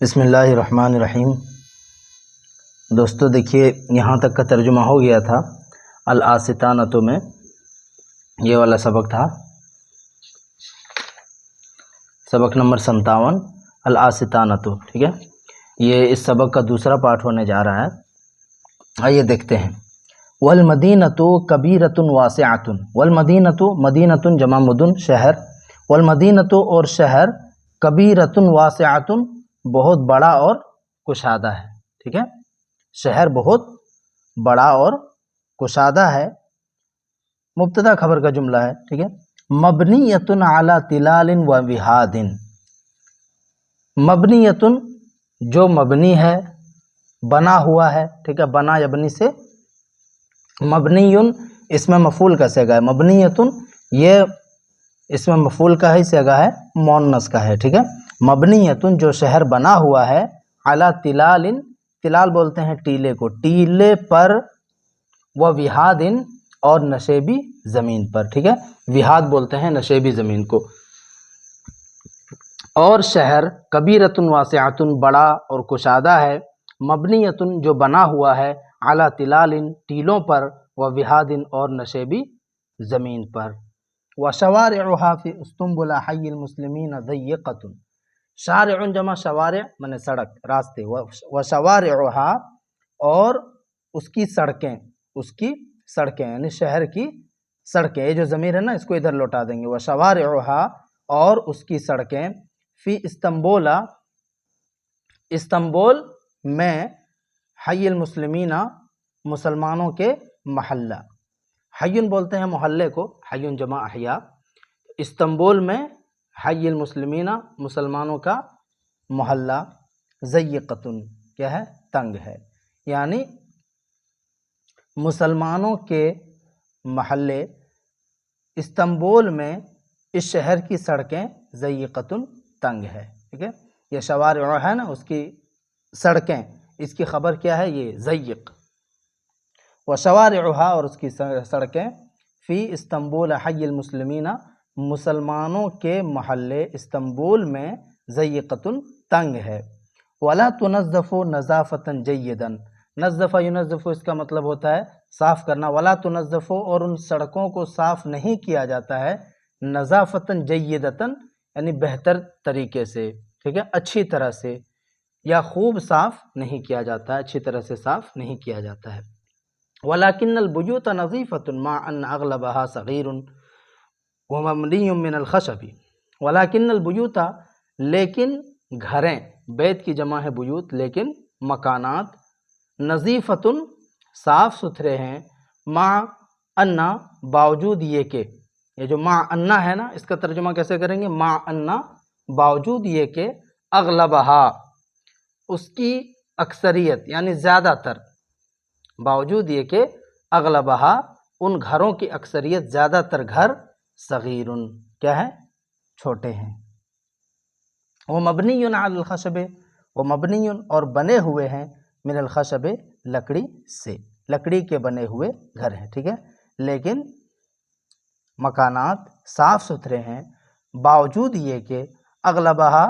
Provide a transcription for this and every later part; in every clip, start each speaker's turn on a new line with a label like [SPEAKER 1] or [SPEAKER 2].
[SPEAKER 1] بسم اللہ الرحمن الرحیم۔ دوستو دیکھیے یہاں تک کا ترجمہ ہو گیا تھا الآستانۃ میں، یہ والا سبق تھا سبق نمبر 57 الآستانۃ، ٹھیک ہے۔ یہ اس سبق کا دوسرا پارٹ ہونے جا رہا ہے۔ آئیے دیکھتے ہیں۔ والمدینۃ کبیرۃ واسعۃ، والمدینۃ مدینۃ جمع مدن شہر، والمدینۃ اور شہر کبیرۃ واسعۃ بہت بڑا اور کشادہ ہے، ٹھیک ہے۔ شہر بہت بڑا اور کشادہ ہے، مبتدا خبر کا جملہ ہے، ٹھیک ہے۔ مبنیۃ علی تلال و وہاد، مبنیۃ جو مبنی ہے، بنا ہوا ہے، ٹھیک ہے۔ بنا یبنی سے مبنی اسم مفعول کا صیغہ ہے، مبنیۃ یہ اسم مفعول کا ہی صیغہ ہے، مؤنث کا ہے، ٹھیک ہے۔ مبنیۃ جو شہر بنا ہوا ہے، علی تلال، تلال بولتے ہیں ٹیلے کو، ٹیلے پر، و وہاد اور نشیبی زمین پر، ٹھیک ہے۔ وہاد بولتے ہیں نشیبی زمین کو۔ اور شہر کبیرۃ واسعۃ بڑا اور کشادہ ہے، مبنیۃ جو بنا ہوا ہے، علی تلال ٹیلوں پر، و وہاد اور نشیبی زمین پر۔ وشوارعها فی استنبول حی المسلمین ضیقۃ، شارع جمع شوارع منے سڑک، راستے، وشوارعها اور اس کی سڑکیں یعنی شہر کی سڑکیں، یہ جو ضمیر ہے نا اس کو ادھر لوٹا دیں گے، وشوارعها اور اس کی سڑکیں، فی استنبول، استنبول میں، حی المسلمین مسلمانوں کے محلہ، حیٌ بولتے ہیں محلے کو، حیٌ جمع احیا، استنبول میں حی المسلمین مسلمانوں کا محلہ، ضیقۃ کیا ہے، تنگ ہے، یعنی مسلمانوں کے محلے استنبول میں اس شہر کی سڑکیں ضیقۃ تنگ ہے، ٹھیک ہے۔ یہ شوارع ہے نا اس کی سڑکیں، اس کی خبر کیا ہے، یہ ضیق۔ وشوارعها اور اس کی سڑکیں، فی استنبول حی المسلمین مسلمانوں کے محلے استنبول میں، ضیقۃ تنگ ہے۔ ولا تنظف نظافۃ جیدا، نظف ینظف اس کا مطلب ہوتا ہے صاف کرنا، ولا تنظف اور ان سڑکوں کو صاف نہیں کیا جاتا ہے، نظافۃ جیدۃ یعنی بہتر طریقے سے، ٹھیک ہے، اچھی طرح سے، یا خوب صاف نہیں کیا جاتا ہے، اچھی طرح سے صاف نہیں کیا جاتا ہے۔ ولکن البیوت نظیفۃ مع ان اغلبها صغیر ومبنی من الخشب، ولکن البیوت لیکن گھریں، بیت کی جمع ہے بیوت، لیکن مکانات، نظیفۃ صاف ستھرے ہیں، مع ان باوجود یہ کہ، یہ جو مع ان ہے نا اس کا ترجمہ کیسے کریں گے، مع ان باوجود یہ کہ، اغلبہا اس کی اکثریت یعنی زیادہ تر، باوجود یہ کہ اغلبہا ان گھروں کی اکثریت زیادہ تر گھر، صغیر کیا ہے، چھوٹے ہیں۔ وہ مبنی علی الخشب، وہ مبنی اور بنے ہوئے ہیں، من الخشب لکڑی سے، لکڑی کے بنے ہوئے گھر ہیں، ٹھیک ہے، لیکن مکانات صاف ستھرے ہیں، باوجود یہ کہ اغلبہا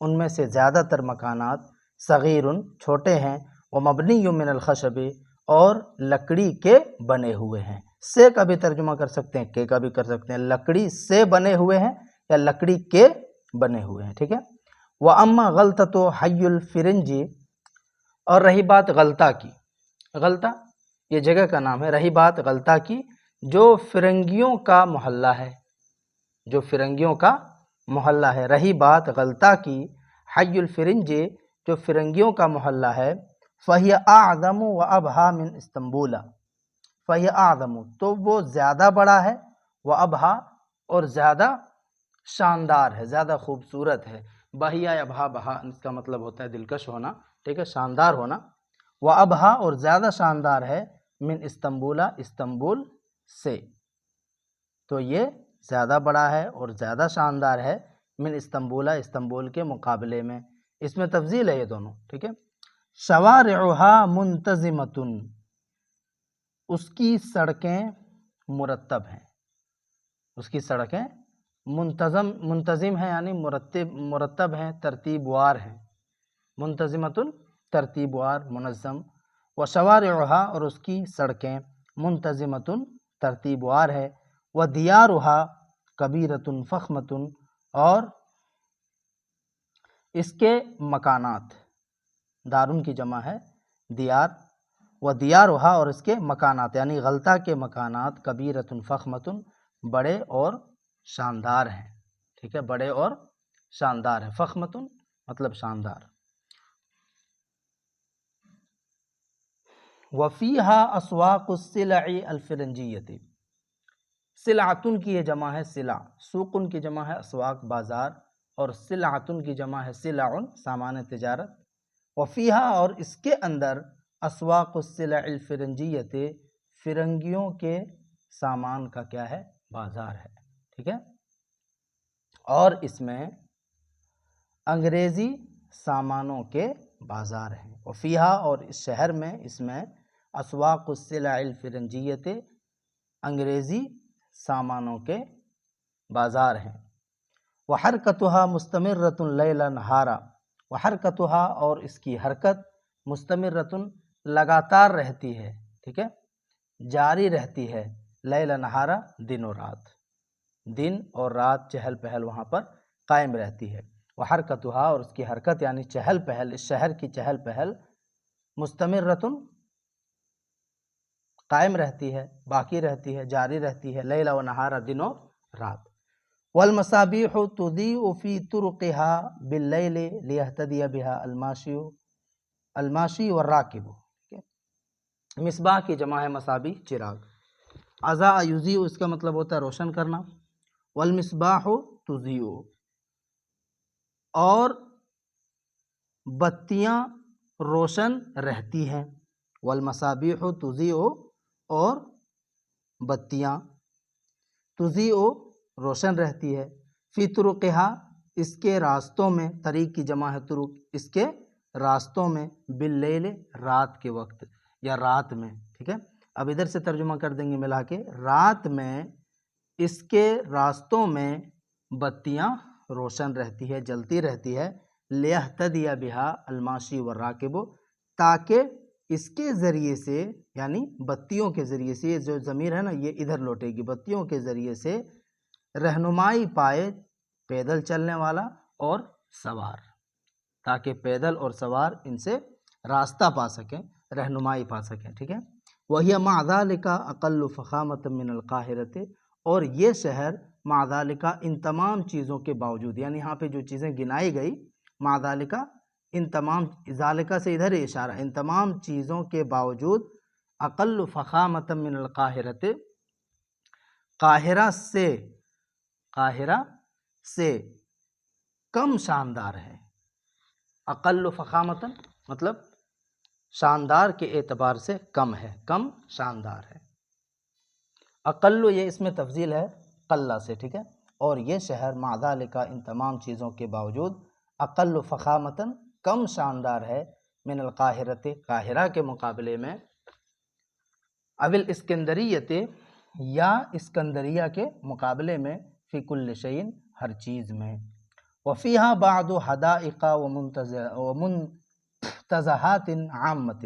[SPEAKER 1] ان میں سے زیادہ تر مکانات، صغیر چھوٹے ہیں، وہ مبنی من الخشب اور لکڑی کے بنے ہوئے ہیں۔ سے کا بھی ترجمہ کر سکتے ہیں، کے کا بھی کر سکتے ہیں، لکڑی سے بنے ہوئے ہیں یا لکڑی کے بنے ہوئے ہیں، ٹھیک ہے۔ وَأَمَّا غَلْطَةُ حَيُّ الْفِرِنْجِ، اور رہی بات غلطہ کی، غلطہ یہ جگہ کا نام ہے، رہی بات غلطہ کی جو فرنگیوں کا محلہ ہے، جو فرنگیوں کا محلہ ہے، رہی بات غلطہ کی، حی الفرنج جو فرنگیوں کا محلہ ہے، فَهِيَ أَعْظَمُ وَأَبْهَى مِنْ اسْتَنبُولَ، فَهِيَ أَعْظَمُ تو وہ زیادہ بڑا ہے، وَأَبْهَى اور زیادہ شاندار ہے، زیادہ خوبصورت ہے، بہیا یا بہا، بہا اس کا مطلب ہوتا ہے دلکش ہونا، ٹھیک ہے، شاندار ہونا، وَأَبْهَى اور زیادہ شاندار ہے، من اسْتَنبُولَ اسْتَنبول سے، تو یہ زیادہ بڑا ہے اور زیادہ شاندار ہے، من اسْتَنبُولَ اسْتَنبول کے مقابلے میں، اس میں تفضیل ہے یہ دونوں، ٹھیک ہے۔ شوارعها منتظمۃ، اس کی سڑکیں مرتب ہیں، اس کی سڑکیں منتظم ہیں یعنی مرتب ہیں، ترتیب وار ہیں، منتظمتن ترتیب وار منظم، و شوارعہا اور اس کی سڑکیں منتظمتن ترتیب وار ہے، و دیارہا کبیرتن فخمتن اور اس کے مکانات، دارن کی جمع ہے دیار، و دیارہا اور اس کے مکانات یعنی غلطہ کے مکانات کبیرتن فخمتن بڑے اور شاندار ہیں، ٹھیک ہے، بڑے اور شاندار ہیں، فخمتن مطلب شاندار۔ وفیہا اسواق السلع الفرنجیۃ، سلعتن کی یہ جمع ہے سلع، سوقن کی جمع ہے اسواق بازار، اور سلعتن کی جمع ہے سلعن سامان تجارت۔ وفیہا اور اس کے اندر اسواق السلع الفرنجیۃ فرنگیوں کے سامان کا کیا ہے بازار ہے، ٹھیک ہے، اور اس میں انگریزی سامانوں کے بازار ہیں۔ وفیہا اور اس شہر میں، اس میں اسواق السلع الفرنجیۃ انگریزی سامانوں کے بازار ہیں۔ وحرکتہا مستمرۃ لیل نہارا، وحرکتہا اور اس کی حرکت مستمرۃ لگاتار رہتی ہے، ٹھیک ہے، جاری رہتی ہے، لیل نہارا دن و رات، دن اور رات چہل پہل وہاں پر قائم رہتی ہے۔ وحرکتہا اور اس کی حرکت یعنی چہل پہل، اس شہر کی چہل پہل مستمرۃ قائم رہتی ہے، باقی رہتی ہے، جاری رہتی ہے، لیل و نہارا دن و رات۔ والمصابیح تضیء فی طرقها باللیل لیہتدی بها الماشی والراکب، مصباح کی جمع ہے مصابیح چراغ، اضاء یضیء اس کا مطلب ہوتا ہے روشن کرنا، والمصباح تضیء اور بتیاں روشن رہتی ہیں، والمصابیح تضیء اور بتیاں تضیء روشن رہتی ہے، فی طرقہا اس کے راستوں میں، طریق کی جمع ہے طرق، اس کے راستوں میں، باللیل رات کے وقت یا رات میں، ٹھیک ہے، اب ادھر سے ترجمہ کر دیں گے ملا کے، رات میں اس کے راستوں میں بتیاں روشن رہتی ہے، جلتی رہتی ہے، لیہتدی بہا الماشی والراکب تاکہ اس کے ذریعے سے یعنی بتیوں کے ذریعے سے، یہ جو ضمیر ہے نا یہ ادھر لوٹے گی، بتیوں کے ذریعے سے رہنمائی پائے پیدل چلنے والا اور سوار، تاکہ پیدل اور سوار ان سے راستہ پا سکیں، رہنمائی پا سکیں، ٹھیک ہے۔ وَهِيَ مَعَ ذَلِكَ أَقَلُّ فَخَامَةً مِّنَ الْقَاهِرَةِ اور یہ شہر مع ذَلِكَ ان تمام چیزوں کے باوجود، یعنی یہاں پہ جو چیزیں گنائی گئی مع ذَلِكَ ان تمام، ذالکہ سے ادھر ہی اشارہ، ان تمام چیزوں کے باوجود اقل فخامة من القاہرة قاہرہ سے کم شاندار ہے، اقل فخامة مطلب شاندار کے اعتبار سے کم ہے، کم شاندار ہے، اقل یہ اس میں تفضیل ہے قلہ سے، ٹھیک ہے، اور یہ شہر مع ذالک ان تمام چیزوں کے باوجود اقل فخامة کم شاندار ہے، من القاہرۃ قاہرہ کے مقابلے میں، اول اسکندریۃ یا اسکندریہ کے مقابلے میں، فی کل شیء ہر چیز میں، وفیہا بعض حدائق ومنتزہات عامۃ،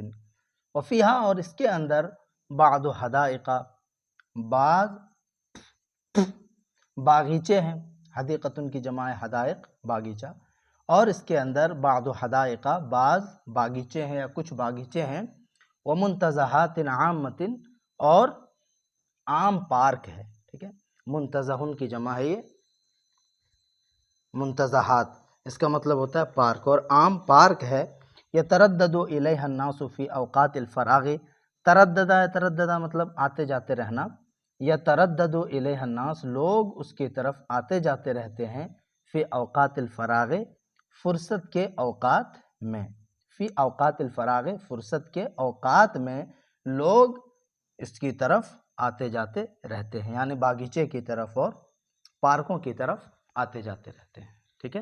[SPEAKER 1] وفیہا اور اس کے اندر بعض حدائق بعض باغیچے ہیں، حدیقتن کی جمع ہے حدائق باغیچہ، اور اس کے اندر بعض حدائق بعض باغیچے ہیں یا کچھ باغیچے ہیں، ومنتزہات عامۃ اور عام پارک ہے، ٹھیک ہے، منتزہن کی جمع ہے یہ منتزہات، اس کا مطلب ہوتا ہے پارک، اور عام پارک ہے، یتردد الیہا الناس فی اوقات الفراغ، ترددہ مطلب آتے جاتے رہنا، یتردد الیہا الناس لوگ اس کی طرف آتے جاتے رہتے ہیں، فی اوقات الفراغ فرصت کے اوقات میں، فی اوقات الفراغ فرصت کے اوقات میں لوگ اس کی طرف آتے جاتے رہتے ہیں، یعنی باغیچے کی طرف اور پارکوں کی طرف آتے جاتے رہتے ہیں، ٹھیک ہے۔